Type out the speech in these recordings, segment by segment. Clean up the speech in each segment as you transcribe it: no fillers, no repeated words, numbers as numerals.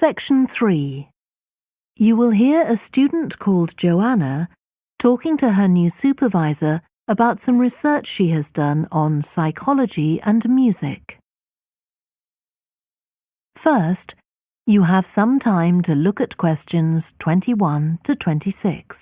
Section 3. You will hear a student called Joanna talking to her new supervisor about some research she has done on psychology and music. First, you have some time to look at questions 21 to 26.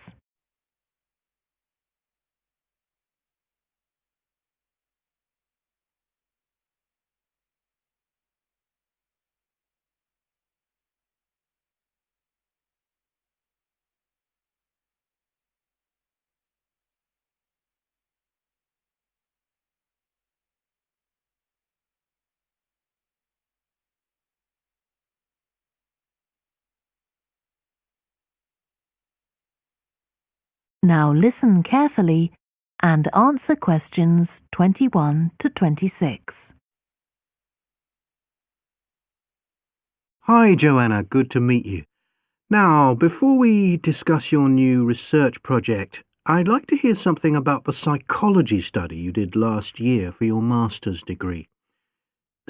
Now listen carefully and answer questions 21 to 26. Hi, Joanna. Good to meet you. Now, before we discuss your new research project, I'd like to hear something about the psychology study you did last year for your master's degree.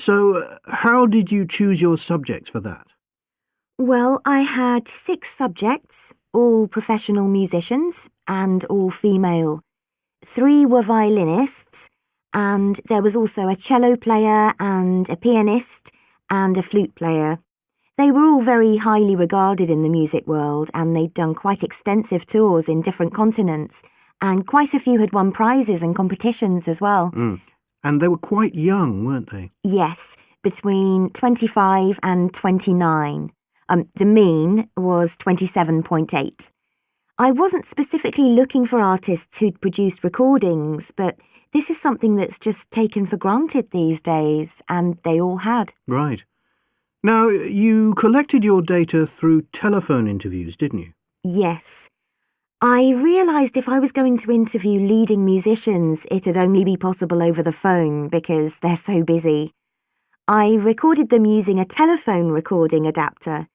So, how did you choose your subjects for that? Well, I had 6 subjects, all professional musicians and all female. 3 were violinists, and there was also a cello player and a pianist and a flute player. They were all very highly regarded in the music world, and they'd done quite extensive tours in different continents, and quite a few had won prizes and competitions as well. And they were quite young, weren't they? Yes, between 25 and 29. The mean was 27.8. I wasn't specifically looking for artists who'd produced recordings, but this is something that's just taken for granted these days, and they all had. Right. Now, you collected your data through telephone interviews, didn't you? Yes. I realised if I was going to interview leading musicians, it'd only be possible over the phone because they're so busy. I recorded them using a telephone recording adapter.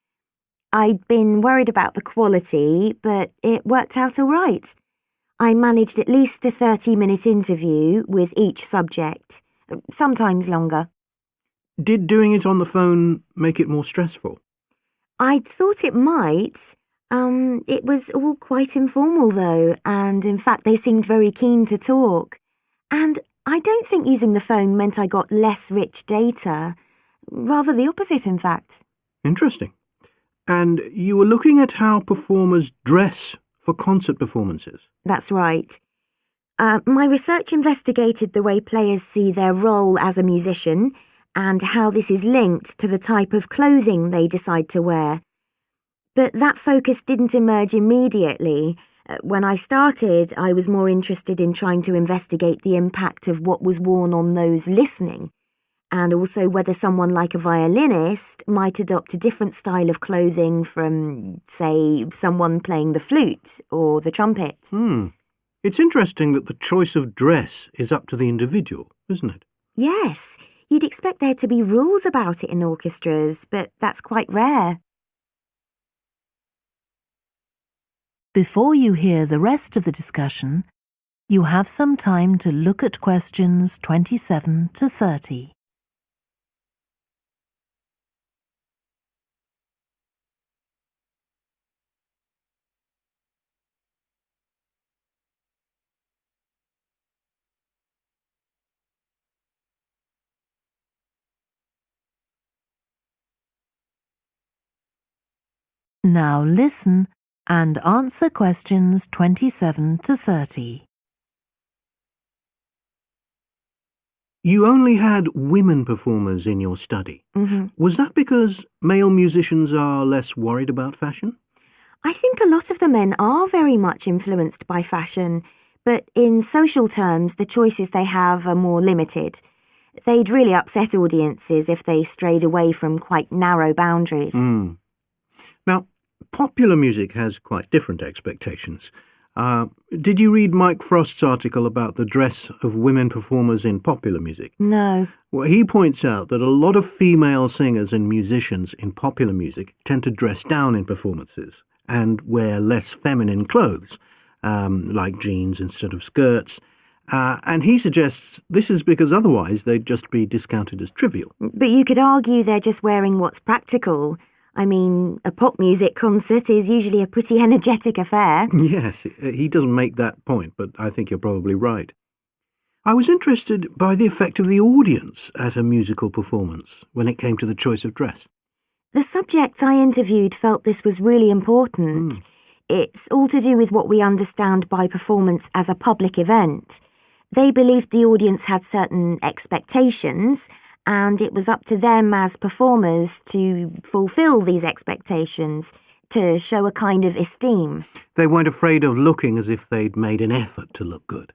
I'd been worried about the quality, but it worked out all right. I managed at least a 30-minute interview with each subject, sometimes longer. Did doing it on the phone make it more stressful? I'd thought it might. It was all quite informal, though, and in fact they seemed very keen to talk. And I don't think using the phone meant I got less rich data. Rather the opposite, in fact. Interesting. And you were looking at how performers dress for concert performances? That's right. My research investigated the way players see their role as a musician and how this is linked to the type of clothing they decide to wear. But that focus didn't emerge immediately. When I started, I was more interested in trying to investigate the impact of what was worn on those listening, and also whether someone like a violinist might adopt a different style of clothing from, say, someone playing the flute or the trumpet. It's interesting that the choice of dress is up to the individual, isn't it? Yes. You'd expect there to be rules about it in orchestras, but that's quite rare. Before you hear the rest of the discussion, you have some time to look at questions 27 to 30. Now listen and answer questions 27 to 30. You only had women performers in your study. Was that because male musicians are less worried about fashion? I think a lot of the men are very much influenced by fashion, but in social terms, the choices they have are more limited. They'd really upset audiences if they strayed away from quite narrow boundaries. Now, popular music has quite different expectations. Did you read Mike Frost's article about the dress of women performers in popular music? No. Well, he points out that a lot of female singers and musicians in popular music tend to dress down in performances and wear less feminine clothes, like jeans instead of skirts. And he suggests this is because otherwise they'd just be discounted as trivial. But you could argue they're just wearing what's practical. I mean, a pop music concert is usually a pretty energetic affair. Yes, he doesn't make that point, but I think you're probably right. I was interested by the effect of the audience at a musical performance when it came to the choice of dress. The subjects I interviewed felt this was really important. It's all to do with what we understand by performance as a public event. They believed the audience had certain expectations, and it was up to them as performers to fulfill these expectations, to show a kind of esteem. They weren't afraid of looking as if they'd made an effort to look good.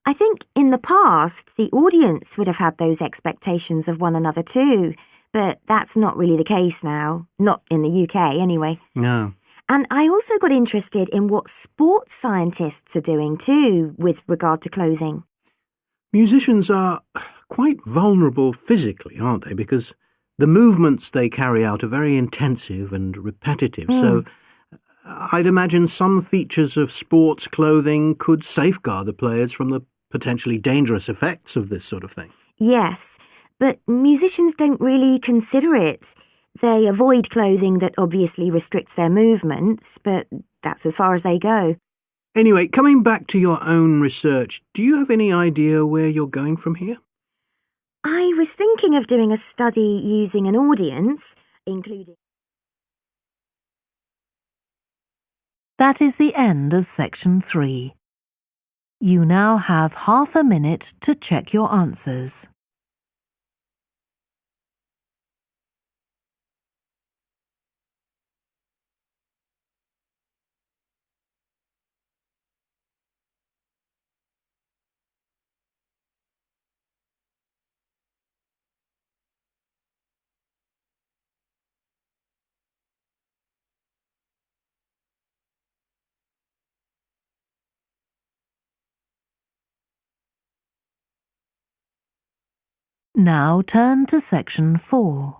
I think in the past, the audience would have had those expectations of one another too, but that's not really the case now. Not in the UK, anyway. No. And I also got interested in what sports scientists are doing too with regard to clothing. Musicians are quite vulnerable physically, aren't they? Because the movements they carry out are very intensive and repetitive. So I'd imagine some features of sports clothing could safeguard the players from the potentially dangerous effects of this sort of thing. Yes, but musicians don't really consider it. They avoid clothing that obviously restricts their movements, but that's as far as they go. Anyway, coming back to your own research, do you have any idea where you're going from here? I was thinking of doing a study using an audience, including... That is the end of section 3. You now have half a minute to check your answers. Now turn to section 4.